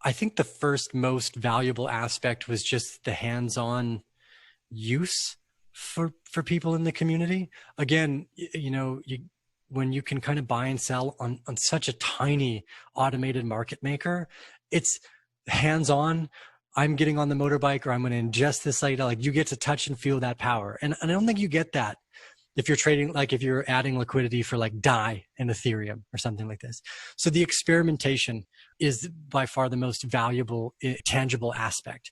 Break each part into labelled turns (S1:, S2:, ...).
S1: I think the first most valuable aspect was just the hands-on use for people in the community. Again, when you can kind of buy and sell on such a tiny automated market maker, it's hands-on. I'm getting on the motorbike, or I'm going to ingest this site. Like, you get to touch and feel that power. And I don't think you get that if you're trading, like if you're adding liquidity for like DAI and Ethereum or something like this. So the experimentation is by far the most valuable, tangible aspect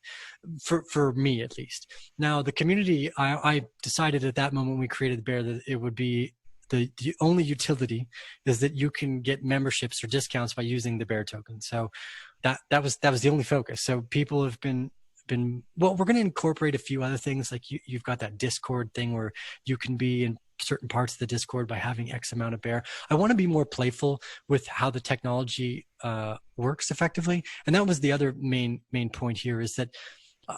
S1: for me, at least. Now, the community, I decided at that moment when we created Bear that it would be the only utility is that you can get memberships or discounts by using the Bear token. So that was the only focus. So people have been, well, we're going to incorporate a few other things. Like you've got that Discord thing where you can be in certain parts of the Discord by having X amount of Bear. I want to be more playful with how the technology works effectively. And that was the other main point here, is that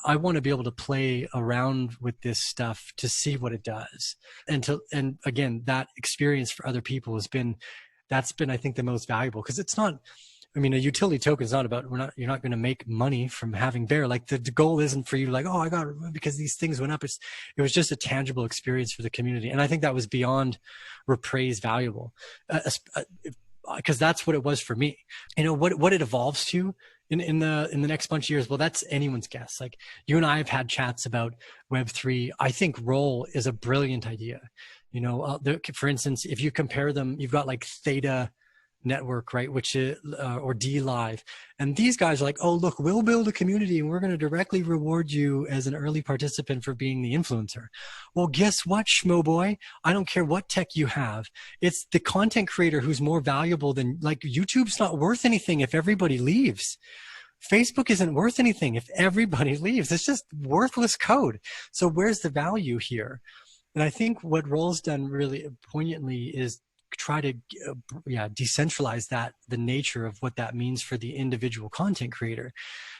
S1: I want to be able to play around with this stuff to see what it does. And again, that experience for other people that's been, I think, the most valuable, because it's not, I mean, a utility token is not about, you're not going to make money from having Bear. Like the goal isn't for you, like, oh, I got it because these things went up. It was just a tangible experience for the community. And I think that was beyond Repraise valuable, because that's what it was for me. What it evolves to in the next bunch of years, well, that's anyone's guess. Like, you and I have had chats about Web3. I think Roll is a brilliant idea. For instance, if you compare them, you've got like Theta Network, right, which is or D Live, and these guys are like, oh, look, we'll build a community and we're going to directly reward you as an early participant for being the influencer. Well, guess what, schmo boy? I don't care what tech you have. It's the content creator who's more valuable than, like, YouTube's not worth anything if everybody leaves. Facebook isn't worth anything if everybody leaves. It's just worthless code. So where's the value here? And I think what Roll's done really poignantly is try to decentralize the nature of what that means for the individual content creator,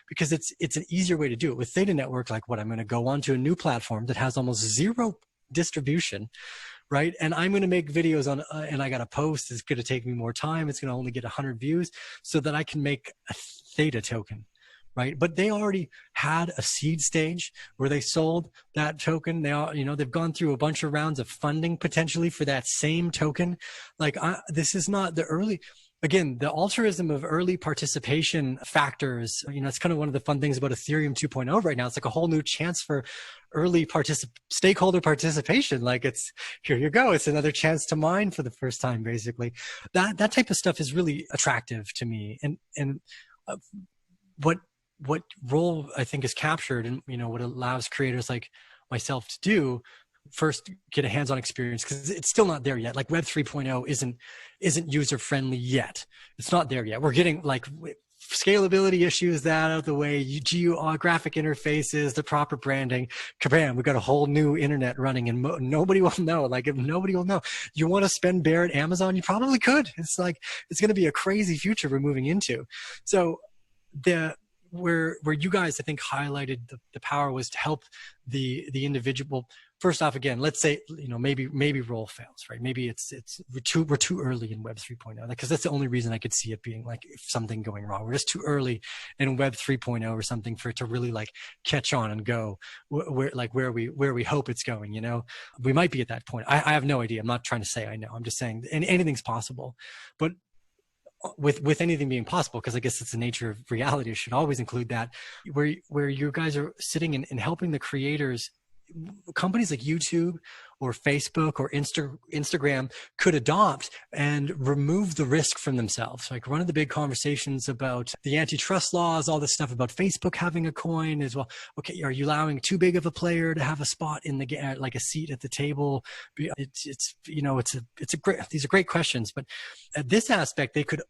S1: because it's an easier way to do it. With Theta Network, like, what, I'm going to go onto a new platform that has almost zero distribution, right? And I'm going to make videos on, and I got to post. It's going to take me more time. It's going to only get 100 views so that I can make a Theta token, right? But they already had a seed stage where they sold that token. They've gone through a bunch of rounds of funding potentially for that same token. Like, this is not the early, again, the altruism of early participation factors. It's kind of one of the fun things about Ethereum 2.0 right now. It's like a whole new chance for early stakeholder participation. Like, it's, here you go. It's another chance to mine for the first time, basically. That type of stuff is really attractive to me. And what Roll, I think, is captured, and what allows creators like myself to do, first, get a hands-on experience, because it's still not there yet. Like, Web 3.0 isn't user-friendly yet. It's not there yet. We're getting, like, scalability issues that out of the way, geographic interfaces, the proper branding. Kabam, we've got a whole new internet running, and nobody will know. Like, if nobody will know. You want to spend Bear at Amazon? You probably could. It's like, it's going to be a crazy future we're moving into. So where you guys, I think, highlighted the power was to help the individual. First off, again, let's say, maybe Roll fails, right? Maybe we're too early in Web 3.0, because that's the only reason I could see it being, like, if something going wrong. We're just too early in Web 3.0 or something for it to really, like, catch on and go where we hope it's going. We might be at that point. I have no idea. I'm not trying to say I know. I'm just saying anything's possible. But with anything being possible, because I guess it's the nature of reality, it should always include that, where you guys are sitting and helping the creators. Companies like YouTube or Facebook or Instagram could adopt and remove the risk from themselves. Like, one of the big conversations about the antitrust laws, all this stuff about Facebook having a coin as well. Okay, are you allowing too big of a player to have a spot in the, like, a seat at the table? These are great questions, but at this aspect, they could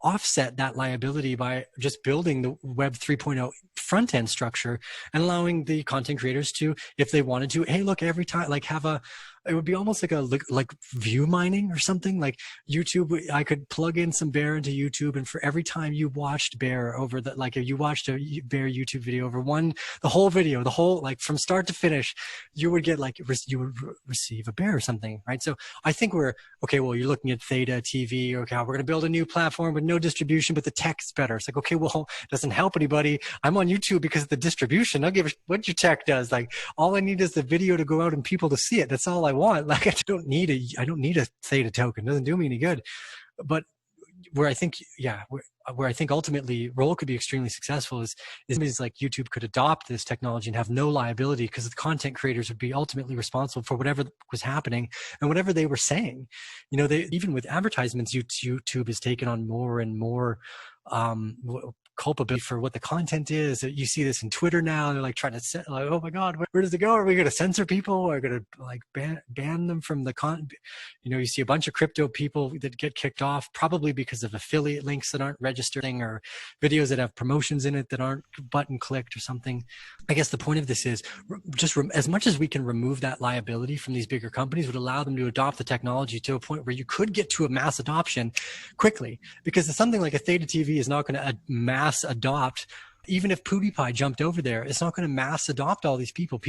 S1: offset that liability by just building the Web 3.0 front end structure and allowing the content creators to, if they wanted to, hey, look, every time, like, have a it would be almost like like view mining or something. Like YouTube, I could plug in some Bear into YouTube, and for every time you watched Bear over the, like if you watched a Bear YouTube video over the whole video, the whole, like from start to finish, you would get like, you would receive a Bear or something, right? So I think we're, okay, well, you're looking at Theta TV, okay, we're going to build a new platform with no distribution, but the tech's better. It's like, okay, well, it doesn't help anybody. I'm on YouTube because of the distribution. I'll give a what your tech does. Like, all I need is the video to go out and people to see it. That's all I want. Like, I don't need a Theta token. It doesn't do me any good. But where I think, yeah, where I think ultimately Roll could be extremely successful is like YouTube could adopt this technology and have no liability, because the content creators would be ultimately responsible for whatever was happening and whatever they were saying. You know, they, even with advertisements, YouTube has taken on more and more culpability for what the content is. You see this in Twitter now. They're like trying to set, like, oh my God, where does it go? Are we going to censor people? Are we going to like ban them from the content? You know, you see a bunch of crypto people that get kicked off probably because of affiliate links that aren't registering, or videos that have promotions in it that aren't button clicked or something. I guess the point of this is just as much as we can remove that liability from these bigger companies would allow them to adopt the technology to a point where you could get to a mass adoption quickly, because something like a Theta TV is not going to mass adopt. Even if PewDiePie jumped over there, it's not going to mass adopt all these people.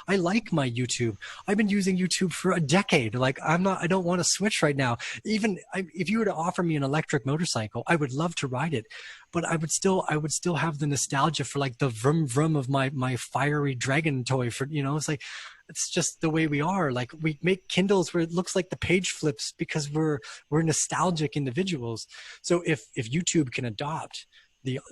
S1: I like my YouTube. I've been using YouTube for a decade. Like, I don't want to switch right now. Even if you were to offer me an electric motorcycle, I would love to ride it, but I would still have the nostalgia for like the vroom vroom of my fiery dragon toy. For, you know, it's like, it's just the way we are. Like, we make Kindles where it looks like the page flips because we're nostalgic individuals. So if YouTube can adopt the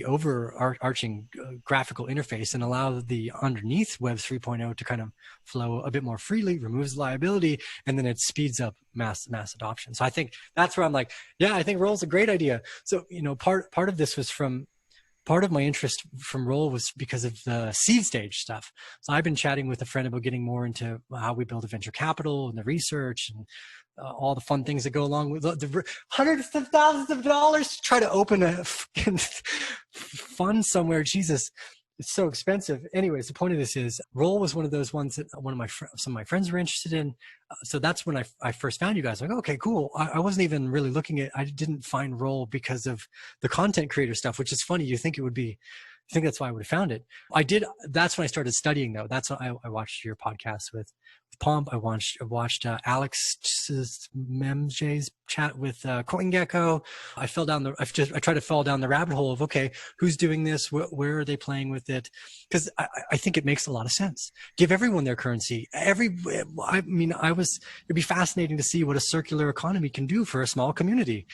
S1: overarching graphical interface and allow the underneath Web 3.0 to kind of flow a bit more freely, removes liability, and then it speeds up mass adoption. So I think that's where I'm like, yeah, I think Roll's a great idea. So, you know, part of this was part of my interest from Roll was because of the seed stage stuff. So I've been chatting with a friend about getting more into how we build a venture capital and the research and all the fun things that go along with the hundreds of thousands of dollars to try to open a fund somewhere. Jesus, it's so expensive. Anyways, the point of this is Roll was one of those ones that some of my friends were interested in. So that's when I first found you guys. Like, okay, cool. I wasn't even really I didn't find Roll because of the content creator stuff, which is funny. You think it would be, I think that's why I would have found it. That's when I started studying though. That's when I watched your podcast with Pomp. I watched Alex Memj's chat with CoinGecko. I tried to fall down the rabbit hole of, okay, who's doing this? Where are they playing with it? Because I think it makes a lot of sense. Give everyone their currency. It'd be fascinating to see what a circular economy can do for a small community.